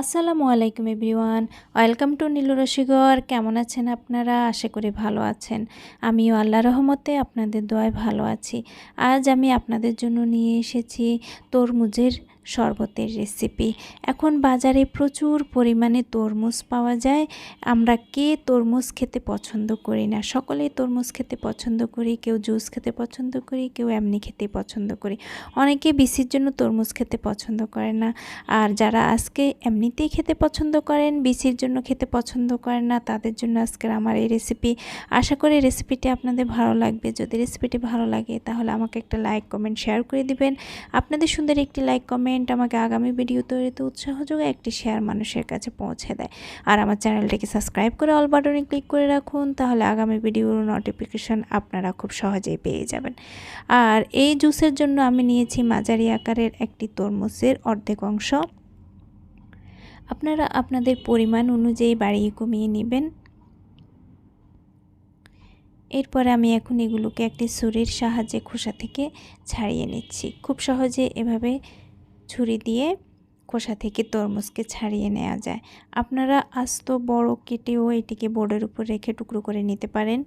আসসালামু আলাইকুম everyone, welcome to Nilu রসিকর। কেমন আছেন আপনারা? আশা করি ভালো আছেন। আমিও আল্লাহর রহমতে আপনাদের দোয়ায় ভালো আছি। আজ আমি আপনাদের জন্য নিয়ে এসেছি তরমুজের শরবতের রেসিপি। এখন বাজারে প্রচুর পরিমাণে তরমুজ পাওয়া যায়। আমরা কে তরমুজ খেতে পছন্দ করি না? সকলেই তরমুজ খেতে পছন্দ করি। কেউ জুস খেতে পছন্দ করি, কেউ এমনি খেতে পছন্দ করি। অনেকে বিচির জন্য তরমুজ খেতে পছন্দ করে না। আর যারা আজকে এমনিতেই খেতে পছন্দ করেন, বিচির জন্য খেতে পছন্দ করেন না, তাদের জন্য আজকের আমার এই রেসিপি। আশা করি রেসিপিটি আপনাদের ভালো লাগবে। যদি রেসিপিটি ভালো লাগে তাহলে আমাকে একটা লাইক, কমেন্ট, শেয়ার করে দিবেন। আপনাদের সুন্দর একটি লাইক, কমেন্ট আমাকে আগামী ভিডিও তৈরিতে উৎসাহ যোগায়, একটি শেয়ার মানুষের কাছে পৌঁছে দেয়। আর আমার চ্যানেলটিকে সাবস্ক্রাইব করে অল বাটনে ক্লিক করে রাখুন, তাহলে আগামী ভিডিওর নোটিফিকেশন আপনারা খুব সহজেই পেয়ে যাবেন। আর এই জুসের জন্য আমি নিয়েছি মাঝারি আকারের একটি তরমুজের অর্ধেক অংশ। আপনারা আপনাদের পরিমাণ অনুযায়ী বাড়িয়ে কমিয়ে নেবেন। এরপর আমি এখন এগুলোকে একটি ছুরির সাহায্যে খোসা থেকে ছাড়িয়ে নিচ্ছি। খুব সহজে এভাবে ছুরি দিয়ে খোসা থেকে তরমুজকে ছাড়িয়ে নেওয়া যায়। আপনারা আস্ত বড় কেটেও এটিকে বোর্ডের উপর রেখে টুকরো করে নিতে পারেন।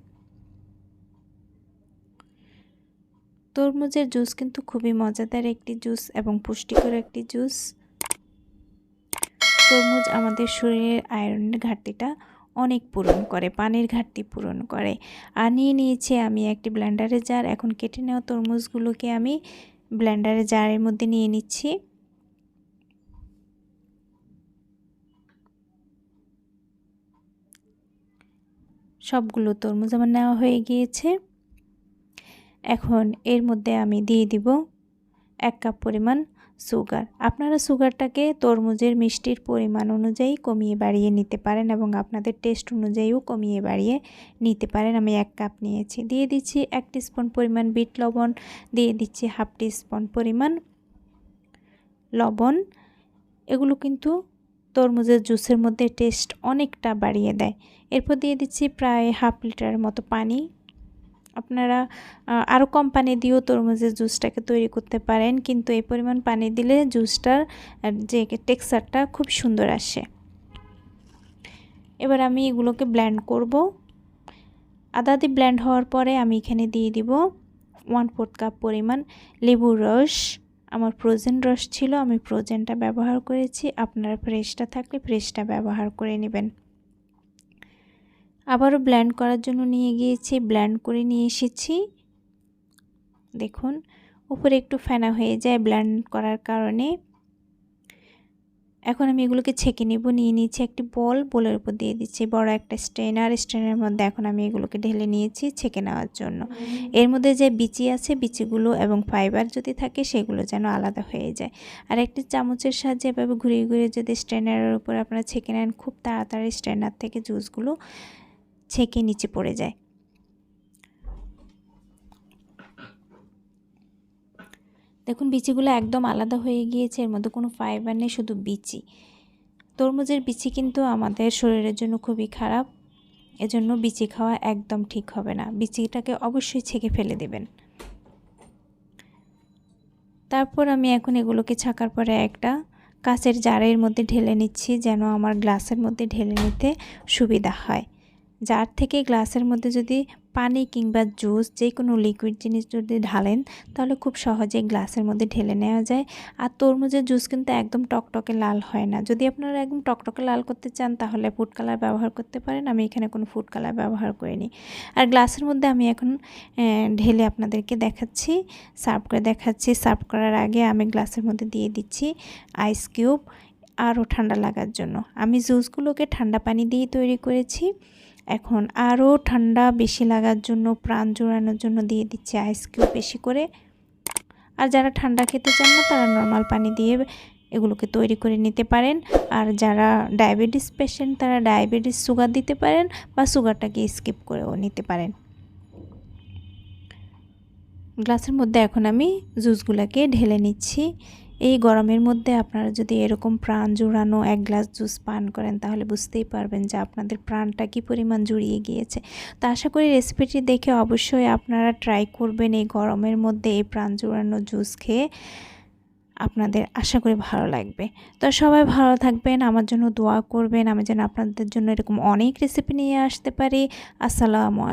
তরমুজের জুস কিন্তু খুবই মজাদার একটি জুস এবং পুষ্টিকর একটি জুস। তরমুজ আমাদের শরীরের আয়রনের ঘাটতিটা অনেক পূরণ করে, পানির ঘাটতি পূরণ করে। আর নিয়েছি আমি একটি ব্লেন্ডারের জার। এখন কেটে নেওয়া তরমুজগুলোকে আমি ব্লেন্ডারের জারের মধ্যে নিয়ে নিচ্ছি। সবগুলো তরমুজ আমার নেওয়া হয়ে গিয়েছে। এখন এর মধ্যে আমি দিয়ে দিব 1 কাপ পরিমাণ সুগার। আপনারা সুগারটাকে তরমুজের মিষ্টির পরিমাণ অনুযায়ী কমিয়ে বাড়িয়ে নিতে পারেন এবং আপনাদের টেস্ট অনুযায়ীও কমিয়ে বাড়িয়ে নিতে পারেন। আমি 1 কাপ নিয়েছি। দিয়ে দিচ্ছি 1 টিস্পুন পরিমাণ বিট লবণ, দিয়ে দিচ্ছি 1/2 টিস্পুন পরিমাণ লবণ। এগুলো কিন্তু তরমুজের জুসের মধ্যে টেস্ট অনেকটা বাড়িয়ে দেয়। এরপর দিয়ে দিচ্ছি প্রায় 1/2 লিটারের মতো পানি। আপনারা আরও কম পানি দিয়েও তরমুজের জুসটাকে তৈরি করতে পারেন, কিন্তু এই পরিমাণ পানি দিলে জুসটার যে টেক্সচারটা খুব সুন্দর আসে। এবার আমি এগুলোকে ব্লেন্ড করব। আধা আধি ব্লেন্ড হওয়ার পরে আমি এখানে দিয়ে দিব 1/4 কাপ পরিমাণ লেবুর রস। আমার ফ্রোজেন রস ছিল, আমি ফ্রোজেনটা ব্যবহার করেছি। আপনারা ফ্রেশটা থাকলে ফ্রেশটা ব্যবহার করে নেবেন। আবারও ব্লেন্ড করার জন্য নিয়ে গিয়েছি, ব্লেন্ড করে নিয়ে এসেছি। দেখুন উপরে একটু ফেনা হয়ে যায় ব্লেন্ড করার কারণে। এখন আমি এগুলোকে ছেঁকে নেব। নিয়ে নিয়েছি একটি বোলের উপর দিয়ে দিচ্ছি বড় একটা স্ট্রেনারের মধ্যে এখন আমি এগুলোকে ঢেলে নিয়েছি ছেঁকে নেওয়ার জন্য। এর মধ্যে যে বিচি আছে, বিচিগুলো এবং ফাইবার যদি থাকে সেগুলো যেন আলাদা হয়ে যায়। আর একটি চামচের সাহায্যে এভাবে ঘুরিয়ে ঘুরিয়ে যদি স্ট্রেনারের উপর আপনারা ছেঁকে নেন, খুব তাড়াতাড়ি স্ট্রেনার থেকে জুসগুলো ছেঁকে নিচে পড়ে যায়। দেখুন বিচিগুলো একদম আলাদা হয়ে গিয়েছে, এর মধ্যে কোনো ফাইবার নেই, শুধু বিচি। তরমুজের বিচি কিন্তু আমাদের শরীরের জন্য খুবই খারাপ, এজন্য বিচি খাওয়া একদম ঠিক হবে না। বিচিটাকে অবশ্যই ছেঁকে ফেলে দেবেন। তারপর আমি এখন এগুলোকে ছাকার পরে একটা কাঁচের জারের মধ্যে ঢেলে নিচ্ছি, যেন আমার গ্লাসের মধ্যে ঢেলে নিতে সুবিধা হয়। জার থেকে গ্লাসের মধ্যে যদি পানি কিংবা জুস যে কোনো লিকুইড জিনিস যদি ঢালেন তাহলে খুব সহজে গ্লাসের মধ্যে ঢেলে নেওয়া যায়। আর তরমুজের জুস কিন্তু একদম টকটকে লাল হয় না। যদি আপনারা একদম টকটকে লাল করতে চান তাহলে ফুড কালার ব্যবহার করতে পারেন। আমি এখানে কোনো ফুড কালার ব্যবহার করিনি। আর গ্লাসের মধ্যে আমি এখন ঢেলে আপনাদেরকে দেখাচ্ছি, সার্ভ করে দেখাচ্ছি। সার্ভ করার আগে আমি গ্লাসের মধ্যে দিয়ে দিচ্ছি আইস কিউব, আরও ঠান্ডা লাগার জন্য। আমি জুসগুলোকে ঠান্ডা পানি দিয়ে তৈরি করেছি। এখন আরও ঠান্ডা বেশি লাগার জন্য, প্রাণ জোড়ানোর জন্য দিয়ে দিচ্ছি আইস কিউব বেশি করে। আর যারা ঠান্ডা খেতে চান না তারা নর্মাল পানি দিয়ে এগুলোকে তৈরি করে নিতে পারেন। আর যারা ডায়াবেটিস পেশেন্ট তারা ডায়াবেটিস সুগার দিতে পারেন বা সুগারটাকে স্কিপ করেও নিতে পারেন। গ্লাসের মধ্যে এখন আমি জুসগুলোকে ঢেলে নিচ্ছি। এই গরমের মধ্যে আপনারা যদি এরকম প্রাণ জুড়ানো এক গ্লাস জুস পান করেন তাহলে বুঝতেই পারবেন যে আপনাদের প্রাণটা কী পরিমাণ জুড়িয়ে গিয়েছে। তো আশা করি রেসিপিটি দেখে অবশ্যই আপনারা ট্রাই করবেন এই গরমের মধ্যে এই প্রাণ জুড়ানো জুস খেয়ে। আপনাদের আশা করি ভালো লাগবে। তো সবাই ভালো থাকবেন, আমার জন্য দোয়া করবেন, আমি যেন আপনাদের জন্য এরকম অনেক রেসিপি নিয়ে আসতে পারি। আসসালামু আলাইকুম।